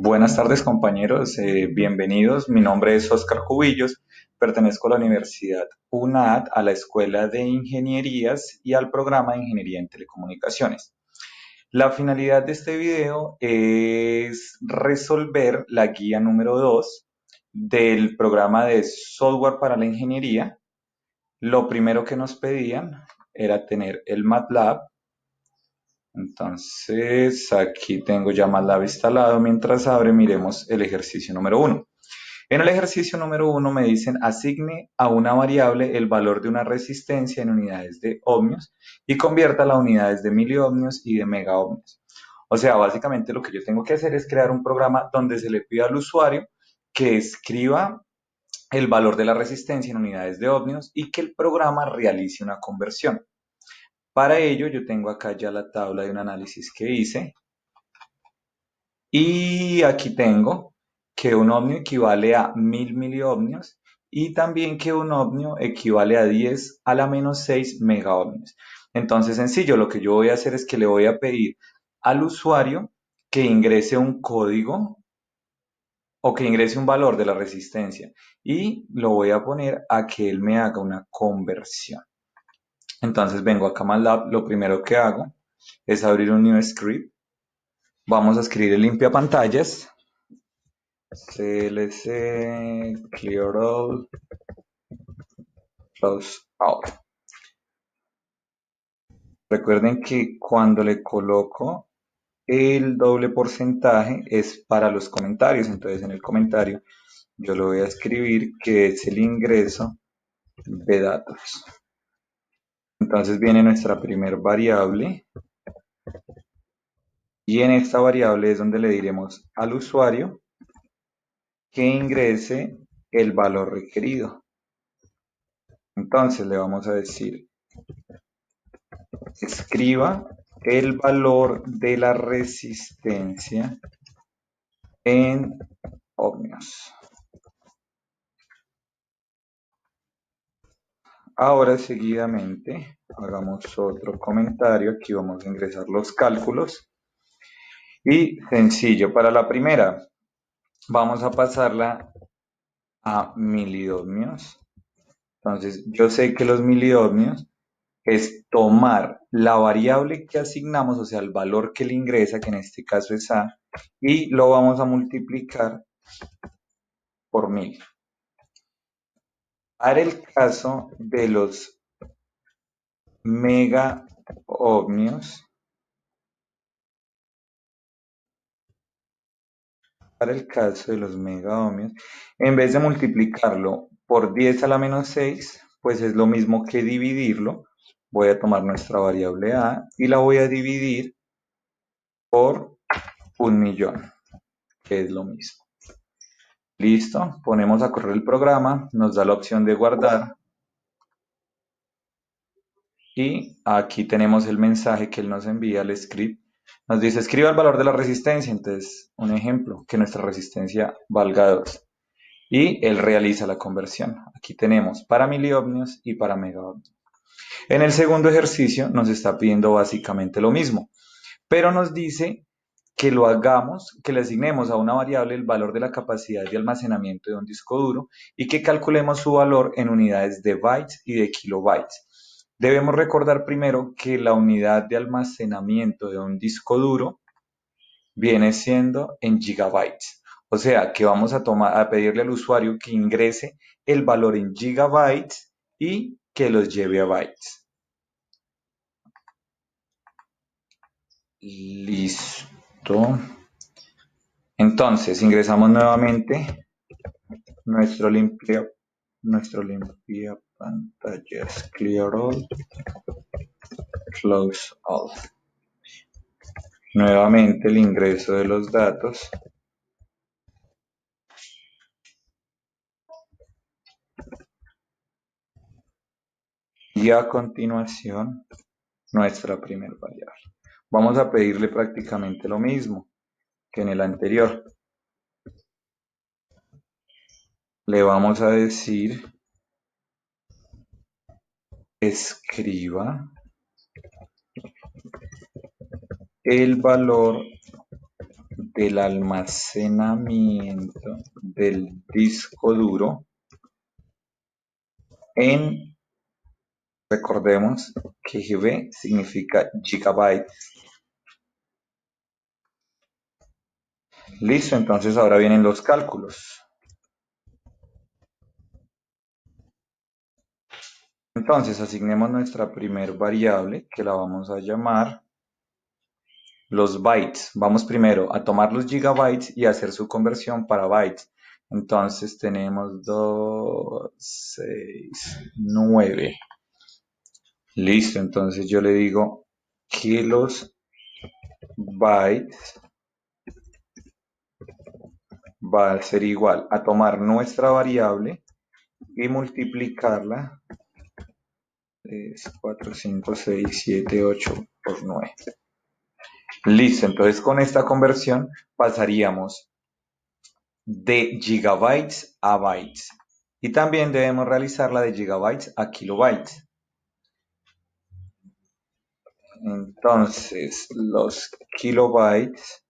Buenas tardes, compañeros. Bienvenidos. Mi nombre es Oscar Cubillos. Pertenezco a la Universidad UNAD, a la Escuela de Ingenierías y al programa de Ingeniería en Telecomunicaciones. La finalidad de este video es resolver la guía número 2 del programa de software para la ingeniería. Lo primero que nos pedían era tener el MATLAB. Entonces, aquí tengo ya MATLAB instalado. Mientras abre, miremos el ejercicio número uno. En el ejercicio número uno me dicen asigne a una variable el valor de una resistencia en unidades de ohmios y convierta a unidades de miliohmios y de megaohmios. O sea, básicamente lo que yo tengo que hacer es crear un programa donde se le pida al usuario que escriba el valor de la resistencia en unidades de ohmios y que el programa realice una conversión. Para ello, yo tengo acá ya la tabla de un análisis que hice y aquí tengo que un ohmio equivale a 1000 miliohmios y también que un ohmio equivale a 10 a la menos 6 megaohmios. Entonces, sencillo, lo que yo voy a hacer es que le voy a pedir al usuario que ingrese un código o que ingrese un valor de la resistencia y lo voy a poner a que él me haga una conversión. Entonces vengo acá a MATLAB, lo primero que hago es abrir un new script. Vamos a escribir el limpia pantallas, clc clear all close out. Recuerden que cuando le coloco el doble porcentaje es para los comentarios, entonces en el comentario yo le voy a escribir que es el ingreso de datos. Entonces viene nuestra primer variable y en esta variable es donde le diremos al usuario que ingrese el valor requerido. Entonces le vamos a decir, escriba el valor de la resistencia en ohmios. Ahora seguidamente hagamos otro comentario. Aquí vamos a ingresar los cálculos. Y sencillo, para la primera vamos a pasarla a miliohmios. Entonces yo sé que los miliohmios es tomar la variable que asignamos, o sea, el valor que le ingresa, que en este caso es A, y lo vamos a multiplicar por 1000. Para el caso de los mega ohmios, para el caso de los mega ohmios, en vez de multiplicarlo por 10 a la menos 6, pues es lo mismo que dividirlo. Voy a tomar nuestra variable A y la voy a dividir por 1.000.000, que es lo mismo. Listo, ponemos a correr el programa, nos da la opción de guardar y aquí tenemos el mensaje que él nos envía al script. Nos dice, escriba el valor de la resistencia, entonces un ejemplo, que nuestra resistencia valga 2. Y él realiza la conversión. Aquí tenemos para miliohmios y para megaohmios. En el segundo ejercicio nos está pidiendo básicamente lo mismo, pero nos dice que lo hagamos, que le asignemos a una variable el valor de la capacidad de almacenamiento de un disco duro y que calculemos su valor en unidades de bytes y de kilobytes. Debemos recordar primero que la unidad de almacenamiento de un disco duro viene siendo en gigabytes. O sea, que vamos a pedirle al usuario que ingrese el valor en gigabytes y que los lleve a bytes. Listo. Entonces, ingresamos nuevamente nuestro limpia pantallas, clear all, close all. Nuevamente el ingreso de los datos. Y a continuación, nuestra primera variable. Vamos a pedirle prácticamente lo mismo que en el anterior. Le vamos a decir, escriba el valor del almacenamiento del disco duro en, recordemos que GB significa gigabytes. Listo, entonces ahora vienen los cálculos. Entonces asignemos nuestra primer variable que la vamos a llamar los bytes. Vamos primero a tomar los gigabytes y hacer su conversión para bytes. Entonces tenemos 2, 6, 9. Listo, entonces yo le digo que los bytes va a ser igual a tomar nuestra variable y multiplicarla 3, 4, 5, 6, 7, 8 por 9. Listo, entonces con esta conversión pasaríamos de gigabytes a bytes. Y también debemos realizar la de gigabytes a kilobytes. Entonces, los kilobytes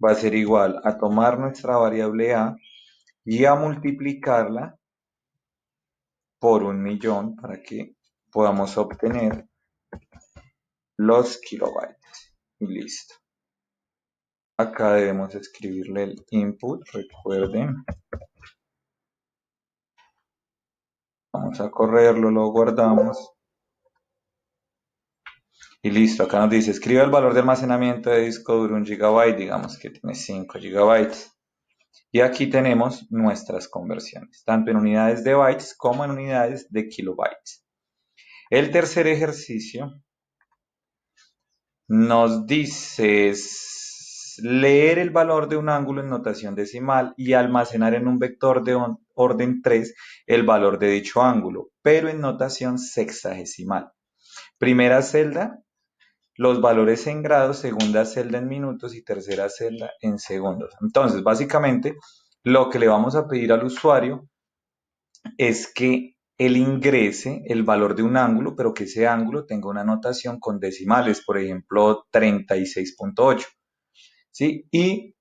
va a ser igual a tomar nuestra variable a y a multiplicarla por 1.000.000 para que podamos obtener los kilobytes. Y listo. Acá debemos escribirle el input, recuerden. Vamos a correrlo, lo guardamos. Y listo, acá nos dice, escribe el valor de almacenamiento de disco duro 1 GB, digamos que tiene 5 GB. Y aquí tenemos nuestras conversiones, tanto en unidades de bytes como en unidades de kilobytes. El tercer ejercicio nos dice leer el valor de un ángulo en notación decimal y almacenar en un vector de orden 3 el valor de dicho ángulo, pero en notación sexagesimal. Primera celda, los valores en grados, segunda celda en minutos y tercera celda en segundos. Entonces, básicamente, lo que le vamos a pedir al usuario es que él ingrese el valor de un ángulo, pero que ese ángulo tenga una notación con decimales, por ejemplo, 36.8, ¿sí? Y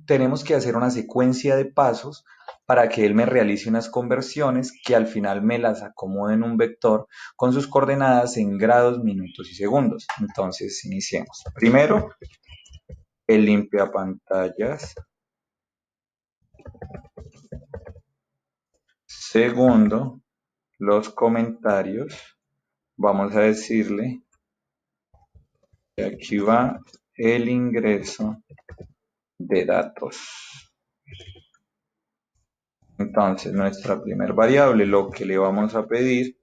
tenemos que hacer una secuencia de pasos para que él me realice unas conversiones que al final me las acomode en un vector con sus coordenadas en grados, minutos y segundos. Entonces, iniciemos. Primero, el limpiapantallas. Segundo, los comentarios. Vamos a decirle que aquí va el ingreso de datos. Entonces, nuestra primera variable, lo que le vamos a pedir,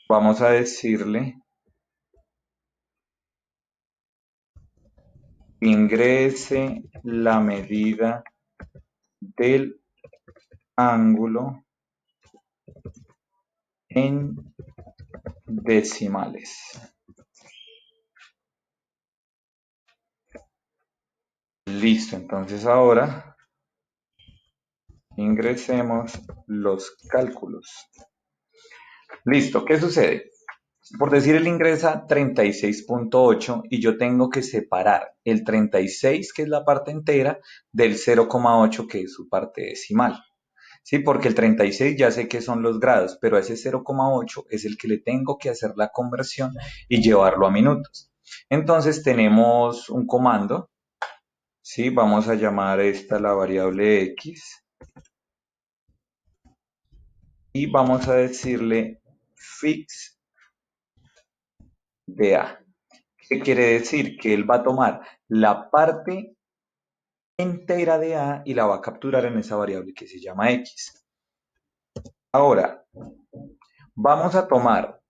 vamos a decirle ingrese la medida del ángulo en decimales. Listo, entonces ahora ingresemos los cálculos. Listo, ¿qué sucede? Por decir, él ingresa 36.8 y yo tengo que separar el 36, que es la parte entera, del 0,8, que es su parte decimal. Sí, porque el 36 ya sé que son los grados, pero ese 0,8 es el que le tengo que hacer la conversión y llevarlo a minutos. Entonces tenemos un comando, ¿sí? Vamos a llamar esta la variable x y vamos a decirle fix de a. ¿Qué quiere decir? Que él va a tomar la parte entera de a y la va a capturar en esa variable que se llama x. Ahora, vamos a tomar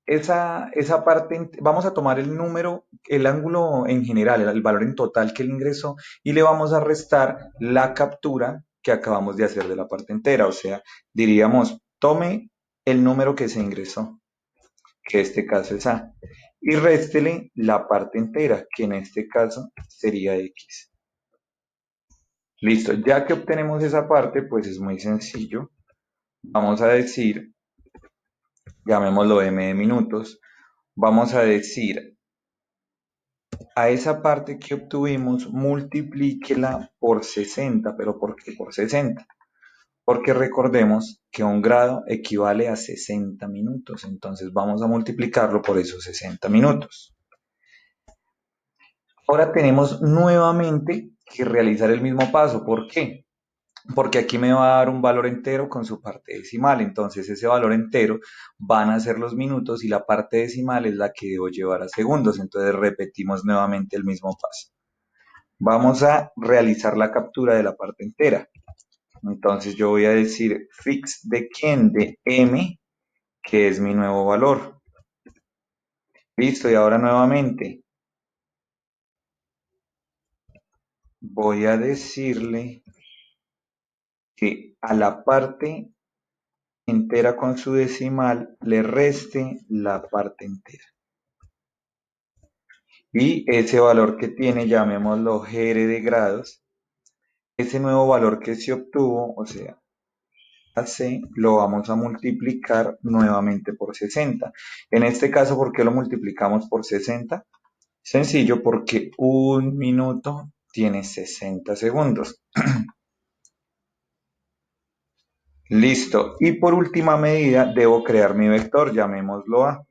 esa parte, vamos a tomar el número, el ángulo en general, el valor en total que él ingresó y le vamos a restar la captura que acabamos de hacer de la parte entera. O sea, diríamos, tome el número que se ingresó, que en este caso es a, y réstele la parte entera, que en este caso sería x. Listo, ya que obtenemos esa parte, pues es muy sencillo. Vamos a decir, llamémoslo m de minutos, Vamos a decir, a esa parte que obtuvimos, multiplíquela por 60. ¿Pero por qué por 60? Porque recordemos que un grado equivale a 60 minutos. Entonces vamos a multiplicarlo por esos 60 minutos. Ahora tenemos nuevamente que realizar el mismo paso. ¿Por qué? Porque aquí me va a dar un valor entero con su parte decimal. Entonces ese valor entero van a ser los minutos y la parte decimal es la que debo llevar a segundos. Entonces repetimos nuevamente el mismo paso. Vamos a realizar la captura de la parte entera. Entonces yo voy a decir fix de quién, de m, que es mi nuevo valor. Listo, y ahora nuevamente voy a decirle que a la parte entera con su decimal le reste la parte entera. Y ese valor que tiene, llamémoslo GR de grados, ese nuevo valor que se obtuvo, o sea, AC, lo vamos a multiplicar nuevamente por 60. En este caso, ¿por qué lo multiplicamos por 60? Sencillo, porque un minuto tiene 60 segundos. Listo. Y por última medida, debo crear mi vector, llamémoslo A.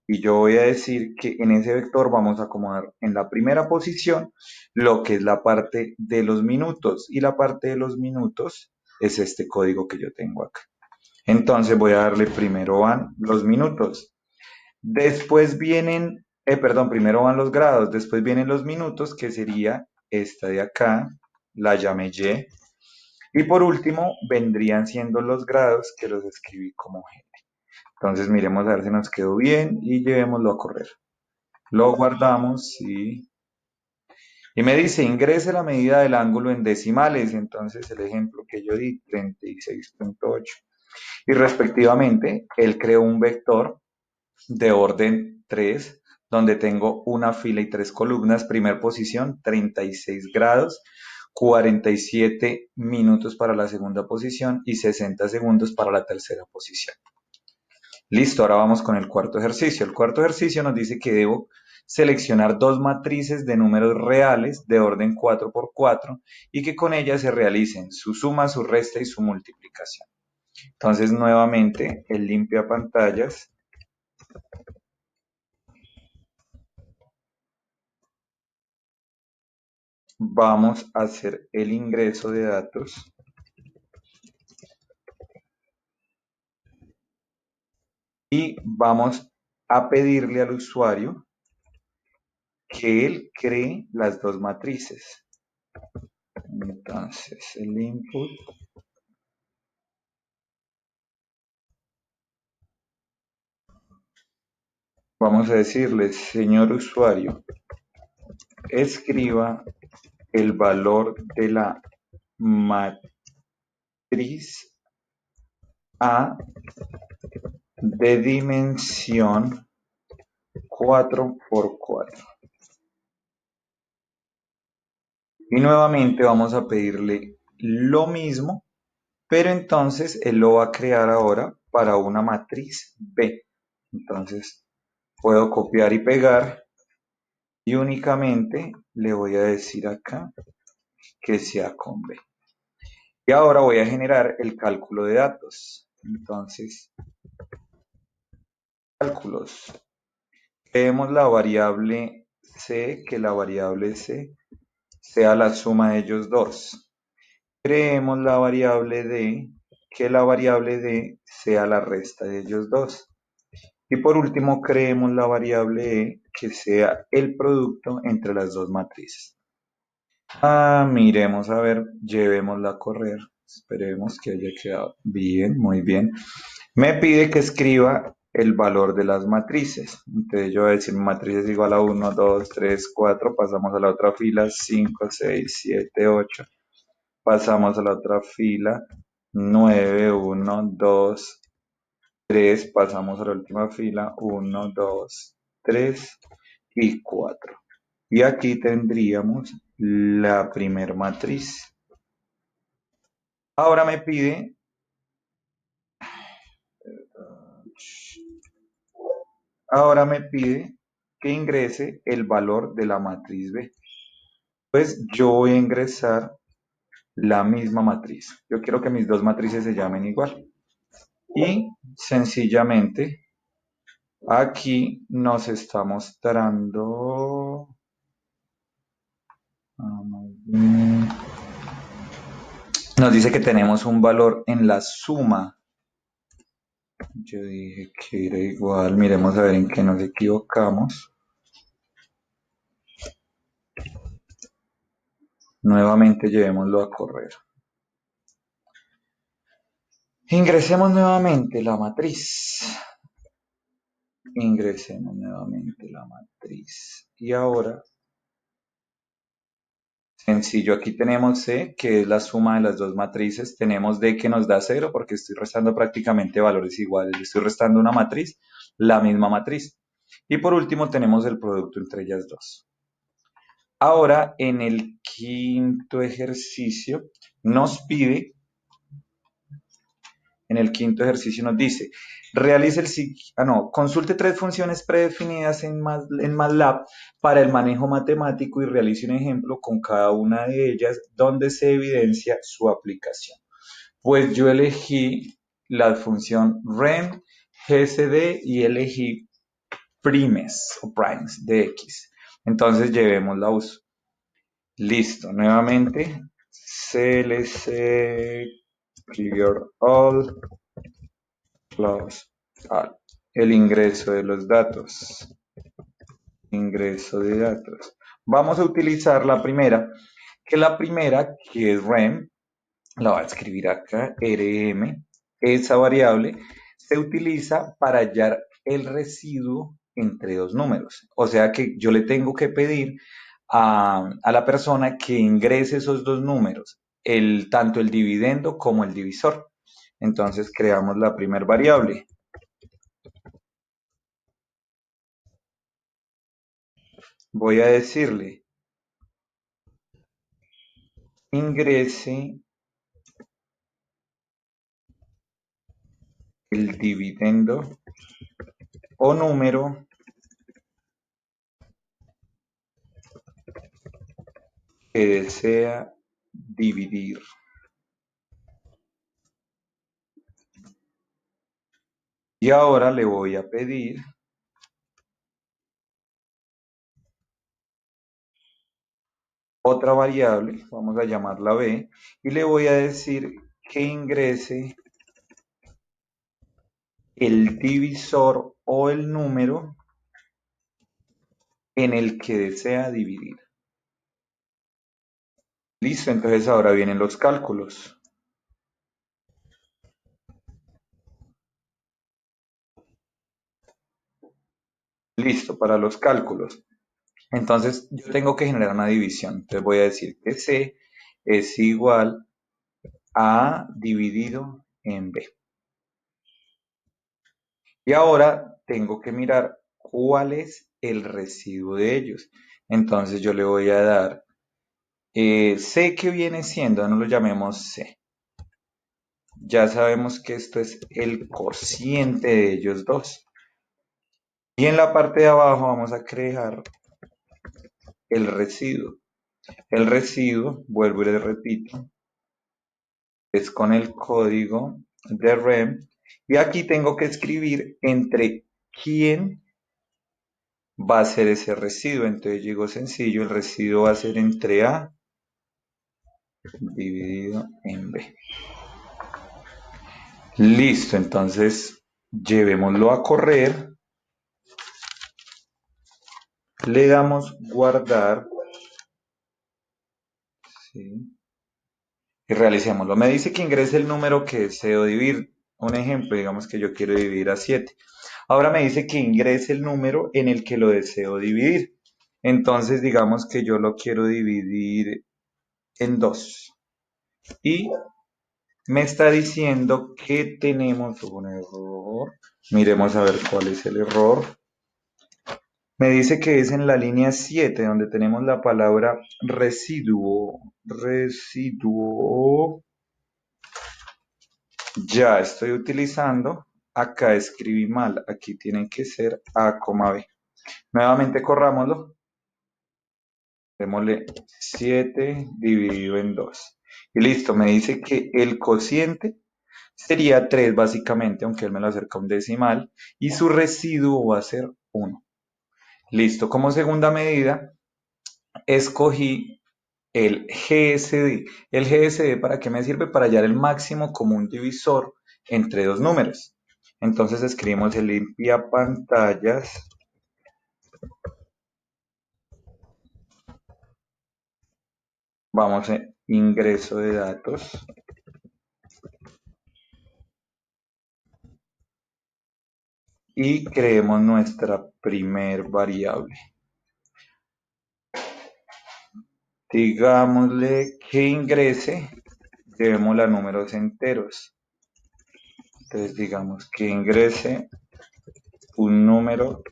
Y yo voy a decir que en ese vector vamos a acomodar en la primera posición lo que es la parte de los minutos. Y la parte de los minutos es este código que yo tengo acá. Entonces voy a darle primero van los minutos. Después vienen, perdón, primero van los grados, después vienen los minutos, que sería esta de acá, la llamé Y. Y por último vendrían siendo los grados, que los escribí como G. Entonces miremos a ver si nos quedó bien y llevémoslo a correr. Lo guardamos y me dice ingrese la medida del ángulo en decimales. Entonces el ejemplo que yo di, 36.8. Y respectivamente, él creó un vector de orden 3, donde tengo una fila y tres columnas. Primer posición, 36 grados, 47 minutos para la segunda posición y 60 segundos para la tercera posición. Listo, ahora vamos con el cuarto ejercicio. El cuarto ejercicio nos dice que debo seleccionar dos matrices de números reales de orden 4 por 4 y que con ellas se realicen su suma, su resta y su multiplicación. Entonces, nuevamente, el limpia pantallas. Vamos a hacer el ingreso de datos y vamos a pedirle al usuario que él cree las dos matrices. Entonces, el input, vamos a decirle, señor usuario, escriba el valor de la matriz A de dimensión 4 por 4. Y nuevamente vamos a pedirle lo mismo, pero entonces él lo va a crear ahora para una matriz B. Entonces puedo copiar y pegar y únicamente le voy a decir acá que sea con B. Y ahora voy a generar el cálculo de datos. Entonces, cálculos. Creemos la variable C, que la variable C sea la suma de ellos dos. Creemos la variable D, que la variable D sea la resta de ellos dos. Y por último, creemos la variable E, que sea el producto entre las dos matrices. Miremos a ver, llevémosla a correr. Esperemos que haya quedado bien, muy bien. Me pide que escriba el valor de las matrices. Entonces yo voy a decir matriz es igual a 1, 2, 3, 4. Pasamos a la otra fila, 5, 6, 7, 8. Pasamos a la otra fila, 9, 1, 2, 3. Pasamos a la última fila, 1, 2, 3 y 4. Y aquí tendríamos la primer matriz. Ahora me pide, Ahora me pide que ingrese el valor de la matriz B. Pues yo voy a ingresar la misma matriz. Yo quiero que mis dos matrices se llamen igual. Y sencillamente aquí nos está mostrando... Nos dice que tenemos un valor en la suma. Yo dije que era igual. Miremos a ver en qué nos equivocamos. Nuevamente llevémoslo a correr. Ingresemos nuevamente la matriz. Ingresemos nuevamente la matriz. Y ahora, sencillo, aquí tenemos C, que es la suma de las dos matrices. Tenemos D que nos da 0 porque estoy restando prácticamente valores iguales. Estoy restando una matriz, la misma matriz. Y por último tenemos el producto entre ellas dos. Ahora, en el quinto ejercicio, nos pide, en el quinto ejercicio nos dice, realice consulte tres funciones predefinidas en MATLAB para el manejo matemático y realice un ejemplo con cada una de ellas donde se evidencia su aplicación. Pues yo elegí la función rem, gsd y elegí primes o primes de x. Entonces llevemos la uso. Listo, nuevamente clc clear all plus all. El ingreso de los datos. Ingreso de datos. Vamos a utilizar la primera, que es rem, la voy a escribir acá, rm. Esa variable se utiliza para hallar el residuo entre dos números. O sea que yo le tengo que pedir a la persona que ingrese esos dos números, tanto el dividendo como el divisor. Entonces creamos la primera variable. Voy a decirle, ingrese el dividendo o número que desea dividir. Y ahora le voy a pedir otra variable, vamos a llamarla b, y le voy a decir que ingrese el divisor o el número en el que desea dividir. Listo, entonces ahora vienen los cálculos. Listo, para los cálculos. Entonces yo tengo que generar una división. Entonces voy a decir que C es igual a A dividido en B. Y ahora tengo que mirar cuál es el residuo de ellos. Entonces yo le voy a dar C, que viene siendo, no lo llamemos C. Ya sabemos que esto es el cociente de ellos dos. Y en la parte de abajo vamos a crear el residuo. El residuo, vuelvo y le repito, es con el código de rem. Y aquí tengo que escribir entre quién va a ser ese residuo. Entonces digo sencillo, el residuo va a ser entre A dividido en B. Listo, entonces llevémoslo a correr. Le damos guardar. ¿Sí? Y realicémoslo. Me dice que ingrese el número que deseo dividir. Un ejemplo, digamos que yo quiero dividir a 7. Ahora me dice que ingrese el número en el que lo deseo dividir. Entonces, digamos que yo lo quiero dividir en 2. Y me está diciendo que tenemos un error. Miremos a ver cuál es el error. Me dice que es en la línea 7, donde tenemos la palabra residuo. Residuo. Ya estoy utilizando acá escribí mal, aquí tiene que ser A, B. Nuevamente corrámoslo, démosle 7 dividido en 2. Y listo, me dice que el cociente sería 3 básicamente, aunque él me lo acerca a un decimal, y su residuo va a ser 1. Listo, como segunda medida, escogí el GSD. ¿El GSD para qué me sirve? Para hallar el máximo común divisor entre dos números. Entonces escribimos el limpia pantallas. Vamos a ingreso de datos y creemos nuestra primer variable. Digámosle que ingrese, llevémosla a números enteros. Entonces digamos que ingrese un número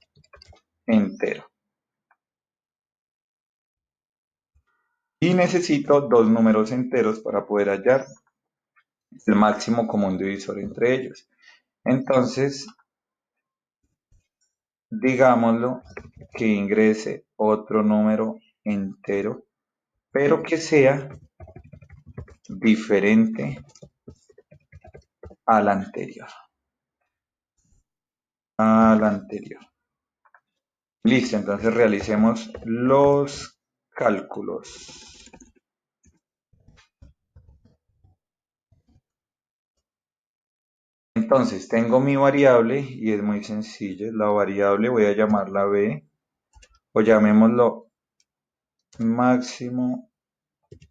entero. Y necesito dos números enteros para poder hallar el máximo común divisor entre ellos. Entonces, digámoslo que ingrese otro número entero, pero que sea diferente al anterior. Al anterior. Listo, entonces realicemos los cálculos. Entonces, tengo mi variable y es muy sencillo. La variable voy a llamarla B o llamémoslo máximo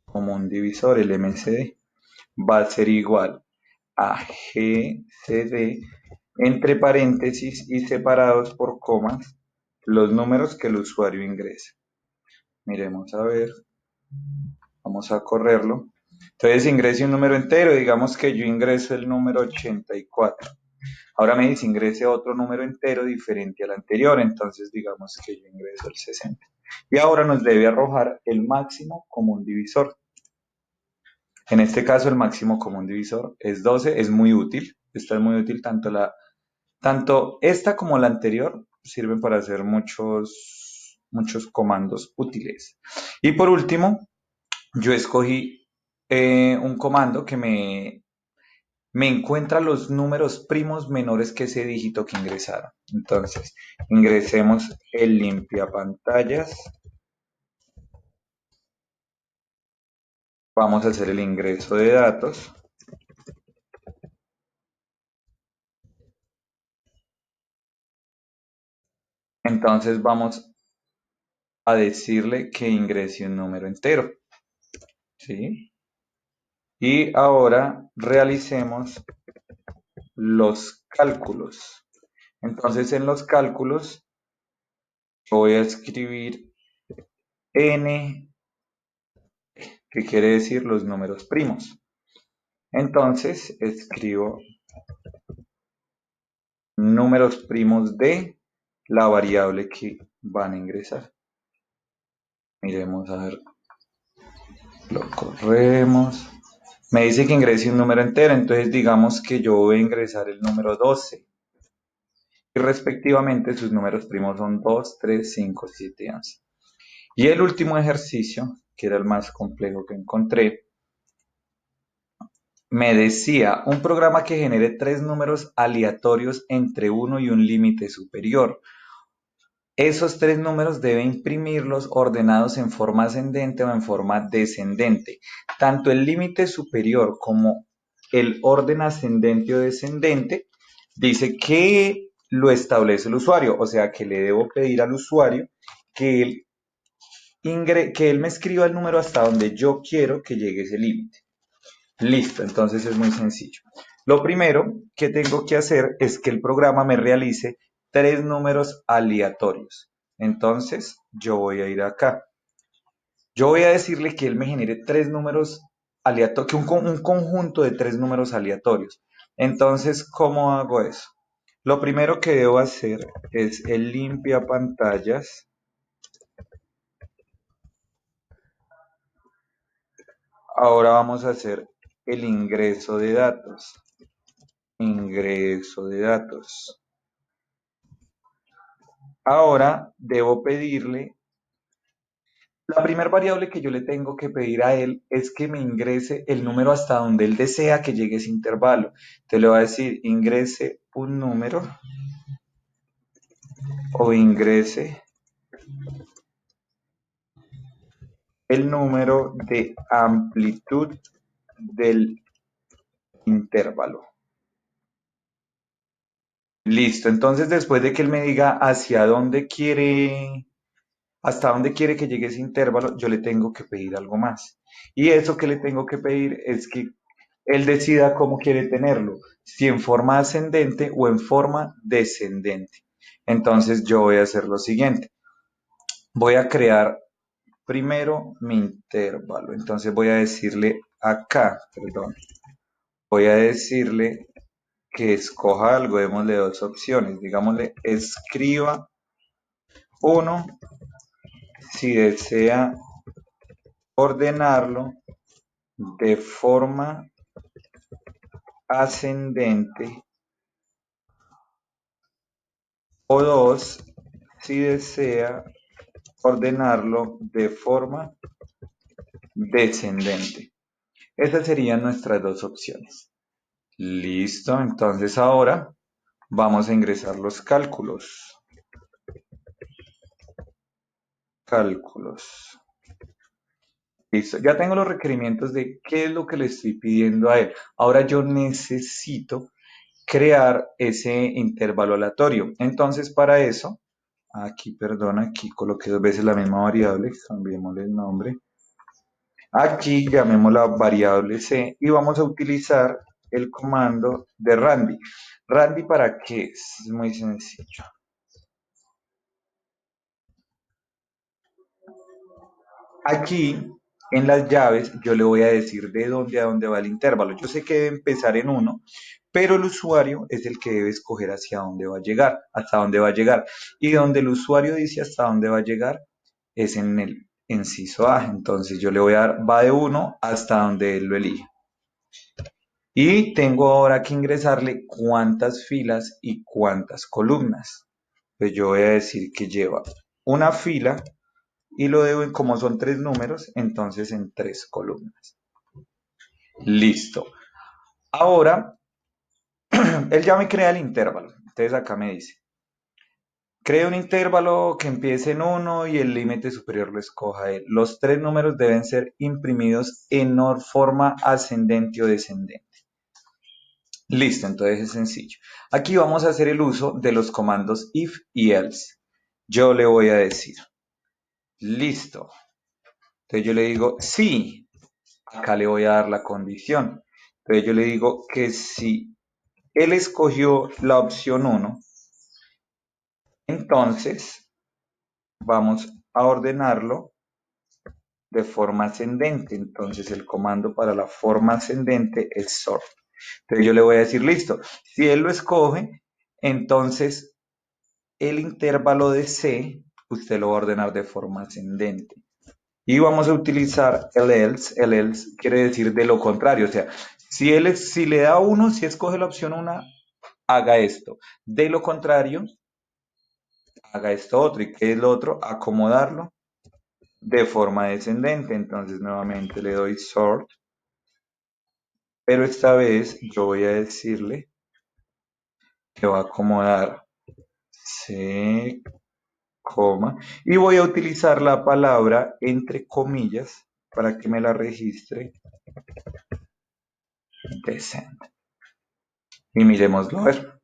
común divisor, el MCD. Va a ser igual a GCD entre paréntesis y separados por comas los números que el usuario ingresa. Miremos a ver, vamos a correrlo. Entonces ingrese un número entero, digamos que yo ingreso el número 84. Ahora me dice ingrese otro número entero diferente al anterior, entonces digamos que yo ingreso el 60. Y ahora nos debe arrojar el máximo común divisor. En este caso el máximo común divisor es 12, es muy útil. Esta es muy útil, tanto esta como la anterior sirven para hacer muchos comandos útiles. Y por último, yo escogí un comando que me encuentra los números primos menores que ese dígito que ingresaron. Entonces, ingresemos el limpia pantallas. Vamos a hacer el ingreso de datos. Entonces vamos a decirle que ingrese un número entero. ¿Sí? Y ahora realicemos los cálculos. Entonces en los cálculos voy a escribir n, que quiere decir los números primos. Entonces escribo números primos de la variable que van a ingresar. Miremos a ver, lo corremos. Me dice que ingrese un número entero, entonces digamos que yo voy a ingresar el número 12. Y respectivamente sus números primos son 2, 3, 5, 7 y 11. Y el último ejercicio, que era el más complejo que encontré, me decía un programa que genere tres números aleatorios entre uno y un límite superior. Esos tres números debe imprimirlos ordenados en forma ascendente o en forma descendente. Tanto el límite superior como el orden ascendente o descendente dice que lo establece el usuario, o sea que le debo pedir al usuario que él me escriba el número hasta donde yo quiero que llegue ese límite. Listo, entonces es muy sencillo. Lo primero que tengo que hacer es que el programa me realice tres números aleatorios. Entonces, yo voy a ir acá. Yo voy a decirle que él me genere tres números aleatorios, que un conjunto de tres números aleatorios. Entonces, ¿cómo hago eso? Lo primero que debo hacer es el limpia pantallas. Ahora vamos a hacer el ingreso de datos. ingreso de datos. Ahora debo pedirle, la primera variable que yo le tengo que pedir a él es que me ingrese el número hasta donde él desea que llegue ese intervalo. Entonces le voy a decir, ingrese un número o ingrese el número de amplitud del intervalo. Listo, entonces después de que él me diga hasta dónde quiere que llegue ese intervalo, yo le tengo que pedir algo más. Y eso que le tengo que pedir es que él decida cómo quiere tenerlo, si en forma ascendente o en forma descendente. Entonces yo voy a hacer lo siguiente. Voy a crear primero mi intervalo. Entonces voy a decirle acá, perdón, voy a decirle que escoja algo, démosle dos opciones. Digámosle, escriba uno si desea ordenarlo de forma ascendente o dos si desea ordenarlo de forma descendente. Esas serían nuestras dos opciones. Listo, entonces ahora vamos a ingresar los cálculos. Cálculos. Listo, ya tengo los requerimientos de qué es lo que le estoy pidiendo a él. Ahora yo necesito crear ese intervalo aleatorio. Entonces para eso, aquí, perdón, aquí coloqué dos veces la misma variable, cambiémosle el nombre. Aquí llamemos la variable c y vamos a utilizar el comando de Randy. ¿Randy para qué? Es muy sencillo. Aquí en las llaves yo le voy a decir de dónde a dónde va el intervalo. Yo sé que debe empezar en 1, pero el usuario es el que debe escoger hacia dónde va a llegar, hasta dónde va a llegar. Y donde el usuario dice hasta dónde va a llegar es en el inciso A. Entonces yo le voy a dar, va de 1 hasta donde él lo elige. Y tengo ahora que ingresarle cuántas filas y cuántas columnas. Pues yo voy a decir que lleva una fila y lo debo, como son tres números, entonces en tres columnas. Listo. Ahora, él ya me crea el intervalo. Entonces acá me dice, crea un intervalo que empiece en 1 y el límite superior lo escoja él. Los tres números deben ser imprimidos en forma ascendente o descendente. Listo, entonces es sencillo. Aquí vamos a hacer el uso de los comandos if y else. Yo le voy a decir, listo. Entonces yo le digo, sí. Acá le voy a dar la condición. Entonces yo le digo que si él escogió la opción 1, entonces vamos a ordenarlo de forma ascendente. Entonces el comando para la forma ascendente es sort. Entonces yo le voy a decir, listo. Si él lo escoge, entonces el intervalo de C, usted lo va a ordenar de forma ascendente. Y vamos a utilizar el else. El else quiere decir de lo contrario. O sea, si le da 1, si escoge la opción 1, haga esto. De lo contrario, haga esto otro. ¿Y qué es lo otro? Acomodarlo de forma descendente. Entonces nuevamente le doy sort. Pero esta vez yo voy a decirle que va a acomodar C, coma, y voy a utilizar la palabra entre comillas para que me la registre descend. Y miremoslo a ver.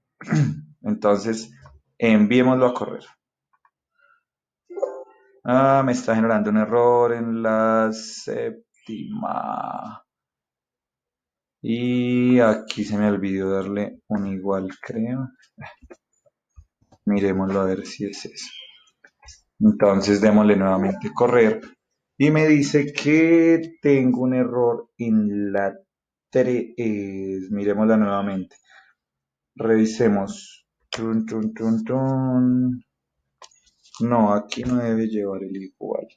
Entonces, enviémoslo a correr. Ah, me está generando un error en la séptima. Y aquí se me olvidó darle un igual, creo. Miremoslo a ver si es eso. Entonces, démosle nuevamente correr. Y me dice que tengo un error en la 3. Miremosla nuevamente. Revisemos. Tun, tun, tun, tun. No, aquí no debe llevar el igual.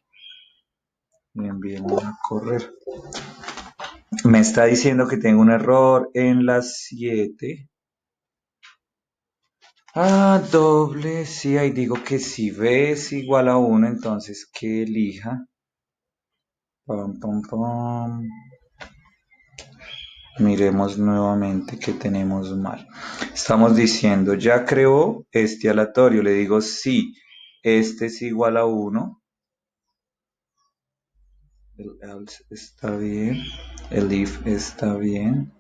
Y enviemos a correr. Me está diciendo que tengo un error en las 7. Doble, sí, ahí digo que si B es igual a 1, entonces que elija. Pam, pam, pam. Miremos nuevamente que tenemos mal. Estamos diciendo, ya creó este aleatorio. Le digo, sí, este es igual a 1. El else está bien. El if está bien.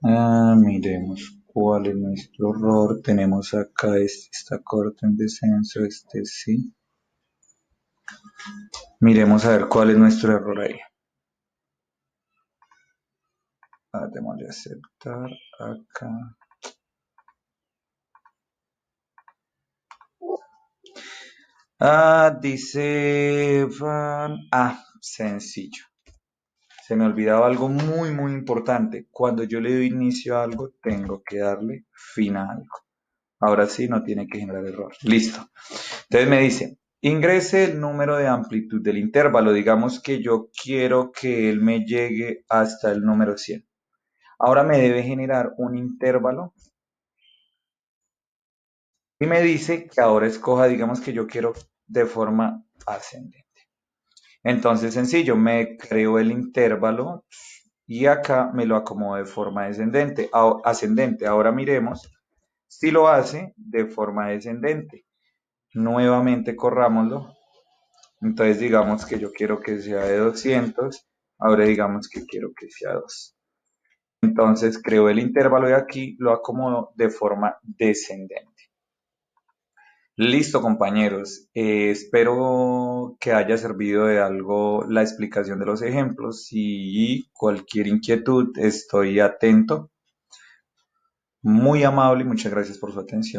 Miremos cuál es nuestro error. Tenemos acá, este está corto en descenso, este sí. Miremos a ver cuál es nuestro error ahí. Démosle aceptar acá. Dice sencillo. Se me olvidaba algo muy, muy importante. Cuando yo le doy inicio a algo, tengo que darle fin a algo. Ahora sí, no tiene que generar error. Listo. Entonces me dice, ingrese el número de amplitud del intervalo. Digamos que yo quiero que él me llegue hasta el número 100. Ahora me debe generar un intervalo y me dice que ahora escoja, digamos que yo quiero de forma ascendente. Entonces, sencillo, me creo el intervalo y acá me lo acomodo de forma ascendente. Ahora miremos si lo hace de forma descendente. Nuevamente corrámoslo. Entonces, digamos que yo quiero que sea de 200. Ahora digamos que quiero que sea 2. Entonces, creo el intervalo y aquí lo acomodo de forma descendente. Listo, compañeros. Espero que haya servido de algo la explicación de los ejemplos y cualquier inquietud estoy atento. Muy amable y muchas gracias por su atención.